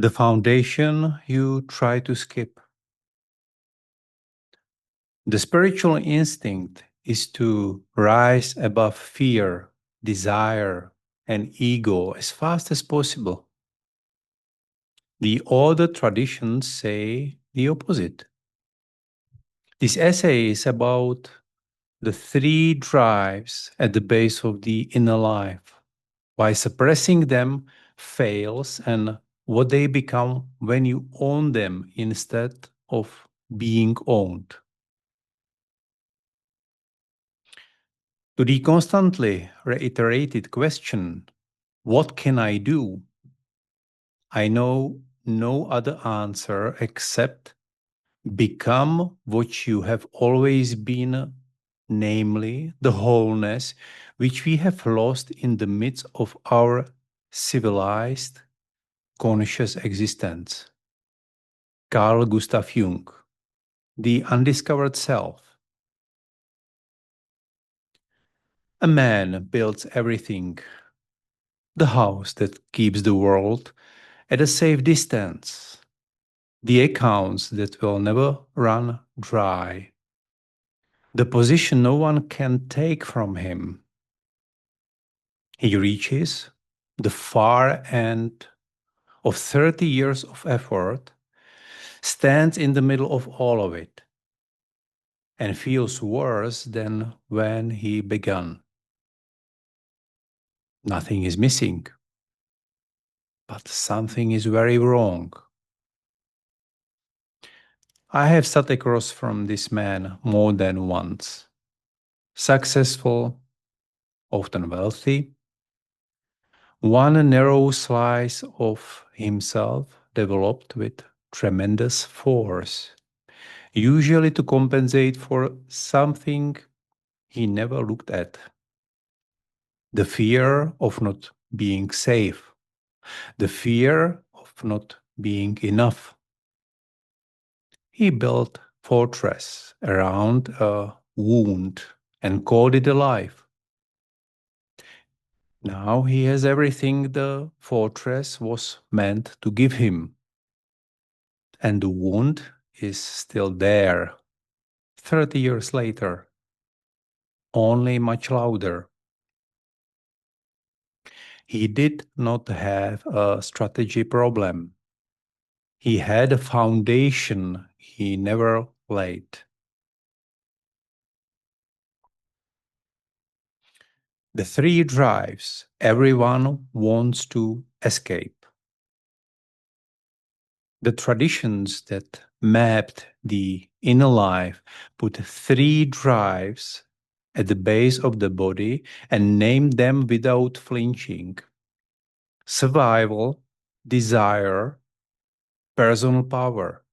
The foundation you try to skip. The spiritual instinct is to rise above fear, desire, and ego as fast as possible. The older traditions say the opposite. This essay is about the three drives at the base of the inner life, why suppressing them fails, and what they become when you own them instead of being owned. To the constantly reiterated question, what can I do? I know no other answer except become what you have always been, namely the wholeness which we have lost in the midst of our civilized, conscious existence. Carl Gustav Jung, The Undiscovered Self. A man builds everything, the house that keeps the world at a safe distance, the accounts that will never run dry, the position no one can take from him. He reaches the far end of 30 years of effort, stands in the middle of all of it, and feels worse than when he began. Nothing is missing, but something is very wrong. I have sat across from this man more than once. Successful, often wealthy, one narrow slice of himself developed with tremendous force, usually to compensate for something he never looked at. The fear of not being safe, the fear of not being enough. He built fortress around a wound and called it alive. Now he has everything the fortress was meant to give him. And the wound is still there, 30 years later, only much louder. He did not have a strategy problem. He had a foundation he never laid. The three drives everyone wants to escape. The traditions that mapped the inner life put three drives at the base of the body and named them without flinching: survival, desire, personal power.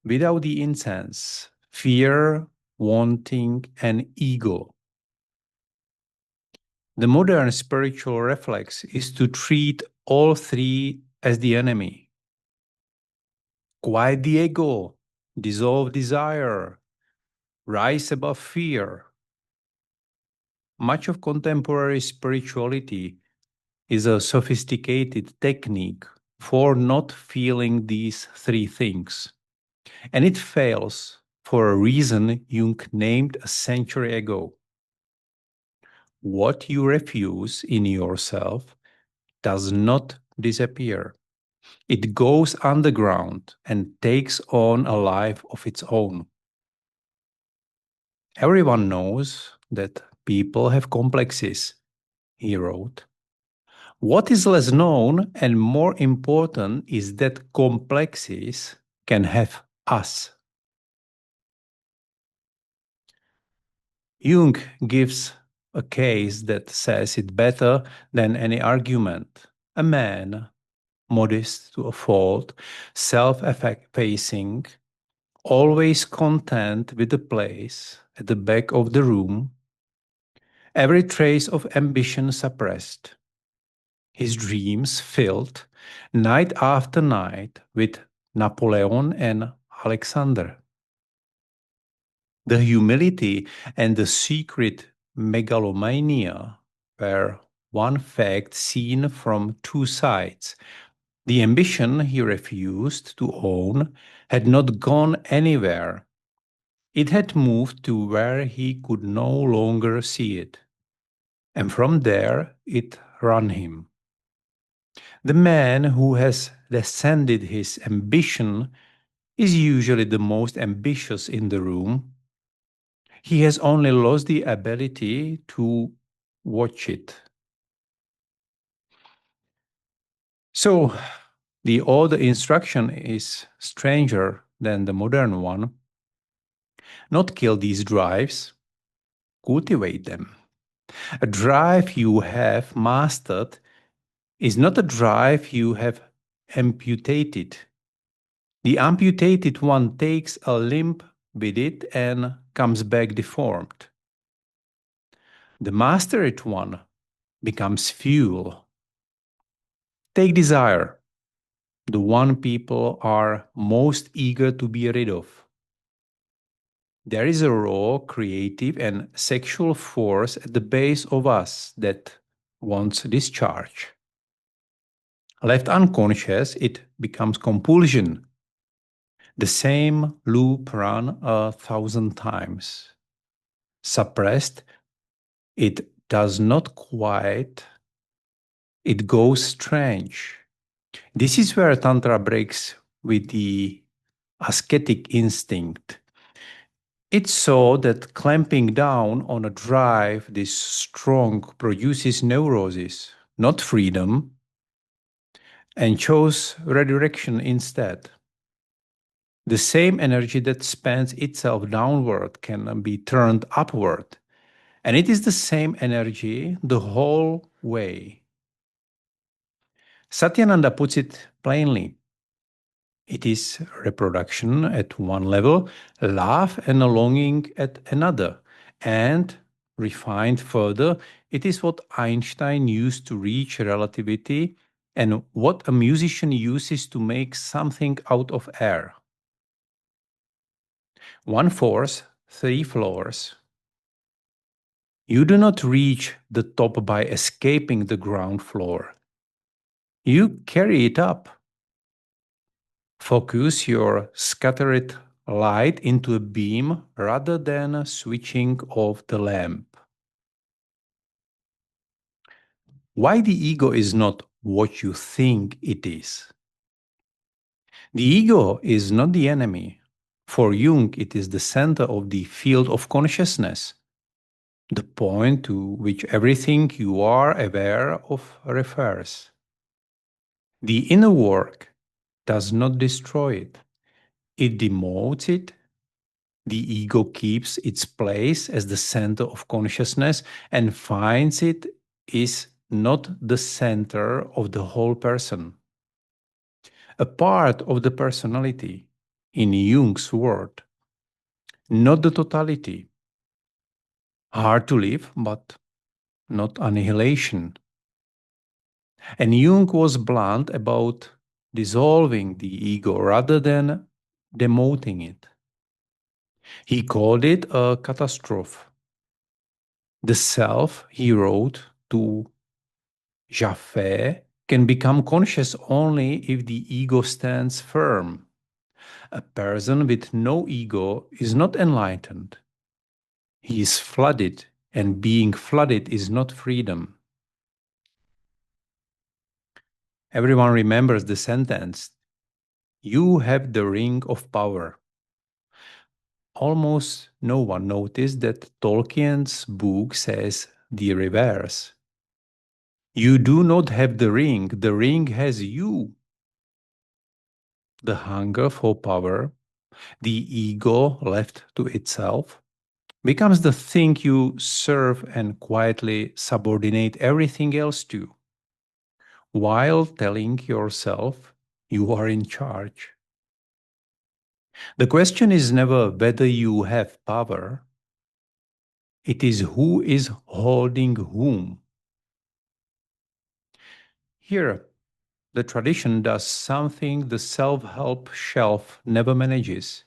Without the incense, fear, wanting, and ego. The modern spiritual reflex is to treat all three as the enemy. Quiet the ego, dissolve desire, rise above fear. Much of contemporary spirituality is a sophisticated technique for not feeling these three things. And it fails for a reason Jung named a century ago. What you refuse in yourself does not disappear. It goes underground and takes on a life of its own. Everyone knows that people have complexes, he wrote. What is less known and more important is that complexes can have us. Jung gives a case that says it better than any argument. A man, modest to a fault, self-effacing, always content with the place at the back of the room, every trace of ambition suppressed, his dreams filled night after night with Napoleon and Alexander. The humility and the secret megalomania were one fact seen from two sides, The ambition he refused to own had not gone anywhere. It had moved to where he could no longer see it, and from there it ran him. The man who has descended his ambition is usually the most ambitious in the room. He has only lost the ability to watch it. So, the old instruction is stranger than the modern one. Not kill these drives, cultivate them. A drive you have mastered is not a drive you have amputated. The amputated one takes a limb with it and comes back deformed. The mastered one becomes fuel. Take desire, the one people are most eager to be rid of. There is a raw, creative, and sexual force at the base of us that wants discharge. Left unconscious, it becomes compulsion. The same loop run 1,000 times. Suppressed, it does not quiet, it goes strange. This is where Tantra breaks with the ascetic instinct. It saw that clamping down on a drive this strong produces neurosis, not freedom, and chose redirection instead. The same energy that spends itself downward can be turned upward, and it is the same energy the whole way. Satyananda puts it plainly. It is reproduction at one level, love and a longing at another, and refined further, it is what Einstein used to reach relativity and what a musician uses to make something out of air. One force, three floors. You do not reach the top by escaping the ground floor. You carry it up. Focus your scattered light into a beam rather than switching off the lamp. Why the ego is not what you think it is? The ego is not the enemy. For Jung, it is the center of the field of consciousness, the point to which everything you are aware of refers. The inner work does not destroy it, it demotes it. The ego keeps its place as the center of consciousness and finds it is not the center of the whole person. A part of the personality, in Jung's word, not the totality. Hard to live, but not annihilation. And Jung was blunt about dissolving the ego rather than demoting it. He called it a catastrophe. The self, he wrote to Jaffe, can become conscious only if the ego stands firm. A person with no ego is not enlightened. He is flooded, and being flooded is not freedom. Everyone remembers the sentence, "You have the ring of power." Almost no one noticed that Tolkien's book says the reverse. You do not have the ring has you. The hunger for power, the ego left to itself, becomes the thing you serve and quietly subordinate everything else to, while telling yourself you are in charge. The question is never whether you have power, it is who is holding whom. Here, the tradition does something the self-help shelf never manages.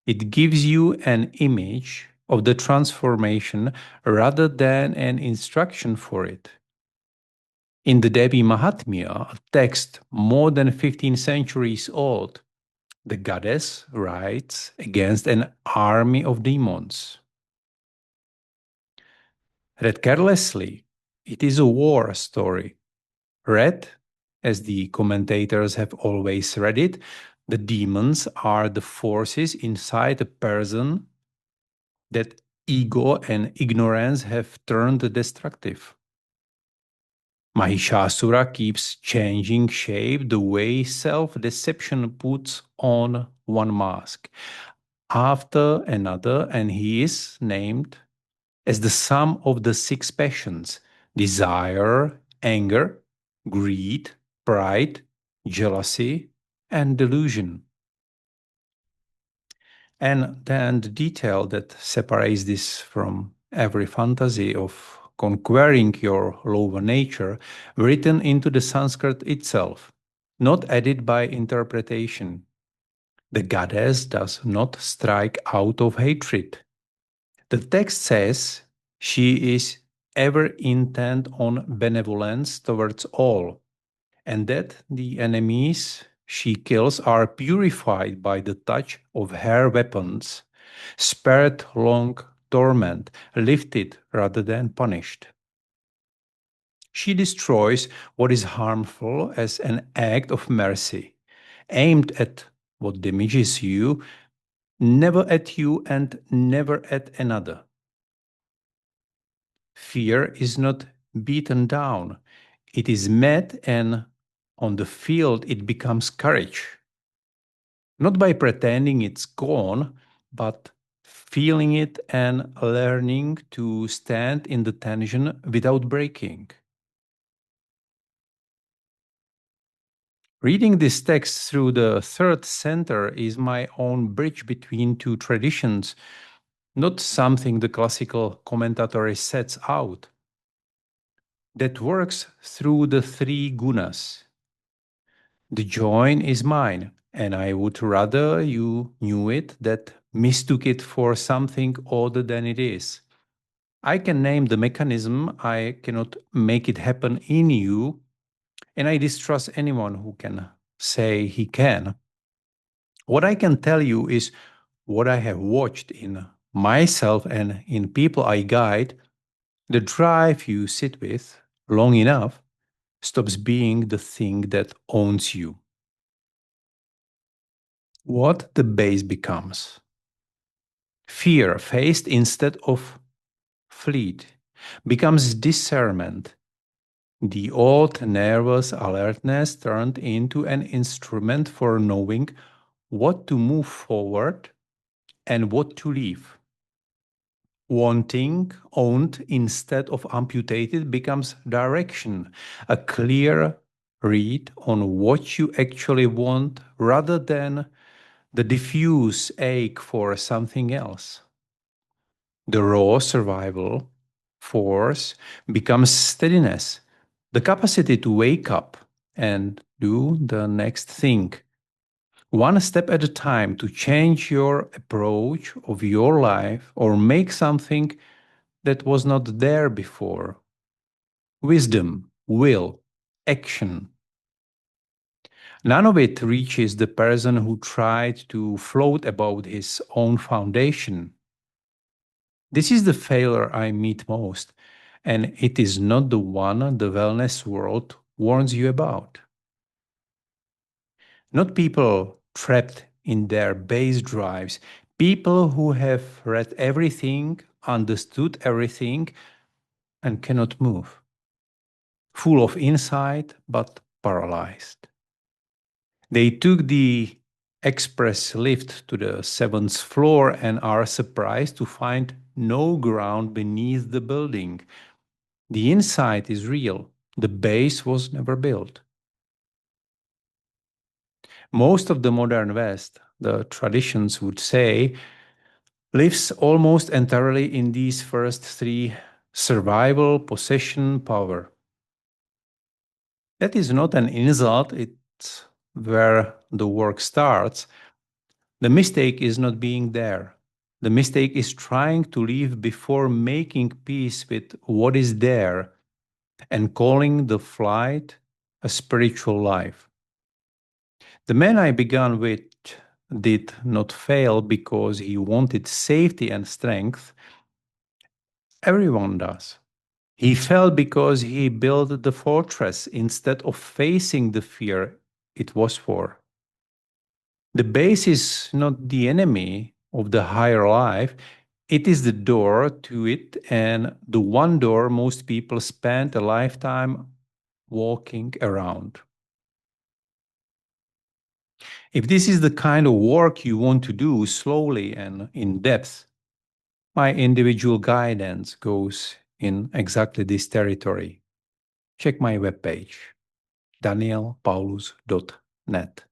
It gives you an image of the transformation rather than an instruction for it. In the Devi Mahatmya, a text more than 15 centuries old, the goddess rides against an army of demons. Read carelessly, it is a war story. Read, as the commentators have always read it, the demons are the forces inside a person that ego and ignorance have turned destructive. Mahishasura keeps changing shape the way self deception puts on one mask after another, and he is named as the sum of the six passions: desire, anger, greed, pride, jealousy, and delusion. And then the detail that separates this from every fantasy of conquering your lower nature, written into the Sanskrit itself, not added by interpretation. The goddess does not strike out of hatred. The text says she is ever intent on benevolence towards all, and that the enemies she kills are purified by the touch of her weapons, spared long torment, lifted rather than punished. She destroys what is harmful as an act of mercy, aimed at what damages you, never at you and never at another. Fear is not beaten down, it is met, and on the field it becomes courage. Not by pretending it's gone, but feeling it and learning to stand in the tension without breaking. Reading this text through the third center is my own bridge between two traditions, not something the classical commentator sets out. That works through the three gunas. The join is mine, and I would rather you knew it than mistook it for something other than it is. I can name the mechanism, I cannot make it happen in you, and I distrust anyone who can say he can. What I can tell you is what I have watched in myself and in people I guide. The drive you sit with long enough stops being the thing that owns you. What the base becomes: fear faced instead of fleet, becomes discernment, the old nervous alertness turned into an instrument for knowing what to move forward and what to leave. Wanting, owned instead of amputated, becomes direction, a clear read on what you actually want rather than the diffuse ache for something else. The raw survival force becomes steadiness, the capacity to wake up and do the next thing, one step at a time, to change your approach of your life or make something that was not there before. Wisdom, will, action. None of it reaches the person who tried to float above his own foundation. This is the failure I meet most, and it is not the one the wellness world warns you about. Not people trapped in their base drives, people who have read everything, understood everything, and cannot move, full of insight but paralyzed. They took the express lift to the seventh floor and are surprised to find no ground beneath the building. The inside is real, the base was never built. Most of the modern West, the traditions would say, lives almost entirely in these first three: survival, possession, power. That is not an insult, it's where the work starts. The mistake is not being there. The mistake is trying to live before making peace with what is there, and calling the flight a spiritual life. The man I began with did not fail because he wanted safety and strength. Everyone does. He fell because he built the fortress instead of facing the fear it was for. The base is not the enemy of the higher life, it is the door to it, and the one door most people spend a lifetime walking around. If this is the kind of work you want to do slowly and in depth, my individual guidance goes in exactly this territory. Check my webpage, danielpaulus.net.